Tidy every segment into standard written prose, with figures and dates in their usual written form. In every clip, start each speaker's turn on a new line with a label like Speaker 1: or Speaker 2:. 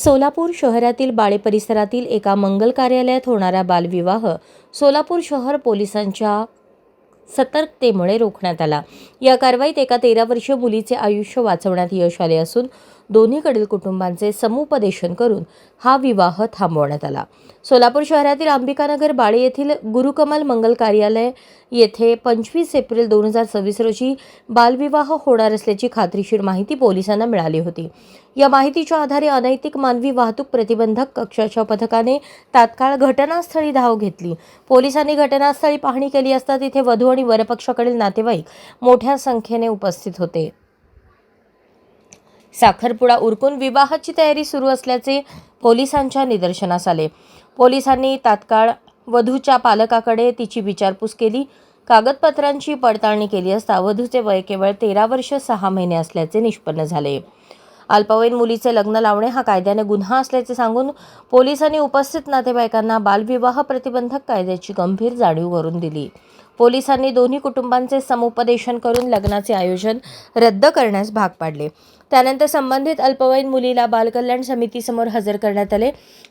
Speaker 1: सोलापूर शहरातील बाळे परिसरातील एका मंगल कार्यालयात होणारा बालविवाह सोलापूर शहर पोलिसांच्या सतर्कतेमुळे रोखण्यात आला। या कारवाईत एका 13 वर्षीय मुलीचे आयुष्य वाचवण्यात यश आले असून दोन्हीकडील कुटुंबांचे समुपदेशन करून हा विवाह थांबवण्यात आला। सोलापूर शहरातील अंबिकानगर बाळे येथील गुरुकमल मंगल कार्यालय येथे 25 एप्रिल 2026 रोजी बालविवाह होणार असल्याची खात्रीशीर माहिती पोलिसांना मिळाली होती। या माहितीच्या आधारे अनैतिक मानवी वाहतूक प्रतिबंधक कक्षाच्या पथकाने तात्काळ घटनास्थळी धाव घेतली। पोलिसांनी घटनास्थळी पाहणी केली असता तिथे वधू आणि वरपक्षाकडील नातेवाईक मोठ्या संख्येने उपस्थित होते। साखरपुडा उरकून विवाहाची तयारी सुरू असल्याचे पोलिसांच्या निदर्शनास आले। पोलिसांनी तात्काळ वधूच्या पालकाकडे तिची विचारपूस केली। कागदपत्रांची पडताळणी केली असता वधूचे वय केवळ 13 वर्ष 6 महिने असल्याचे निष्पन्न झाले। अल्पवयीन मुलीचे लग्न लावणे हा कायद्याने गुन्हा असल्याचे सांगून पोलिसांनी उपस्थित नातेवाईकांना बालविवाह प्रतिबंधक कायद्याची गंभीर जाणीव करून दिली। पोलिसांनी दोन्ही कुटुंबांचे समुपदेशन करून लग्नाचे आयोजन रद्द करण्यास भाग पाडले। त्यानंतर संबंधित अल्पवयीन मुलीला बालकल्याण समितीसमोर हजर करण्यात आले।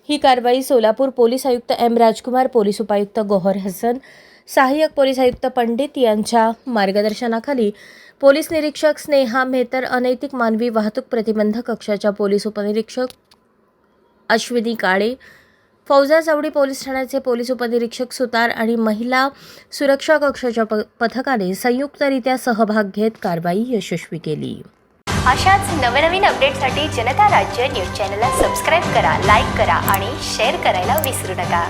Speaker 1: ही कारवाई सोलापूर पोलीस आयुक्त एम राजकुमार, पोलीस उपायुक्त गौहर हसन, सहाय्यक पोलीस आयुक्त पंडित यांच्या मार्गदर्शनाखाली पोलीस निरीक्षक स्नेहा मेहतर, अनैतिक मानवी वाहतूक प्रतिबंधक कक्षाच्या पोलीस उपनिरीक्षक अश्विनी काळे, फौजा चौडी पोलीस ठाण्याचे पोलीस उपनिरीक्षक सुतार आणि महिला सुरक्षा कक्षाच्या पथकाने संयुक्तरित्या सहभाग घेत कारवाई यशस्वी केली।
Speaker 2: अशाच नवनवीन अपडेटसाठी जनता राज्य न्यूज चॅनलला सबस्क्राईब करा, लाईक करा आणि शेअर करायला विसरू नका।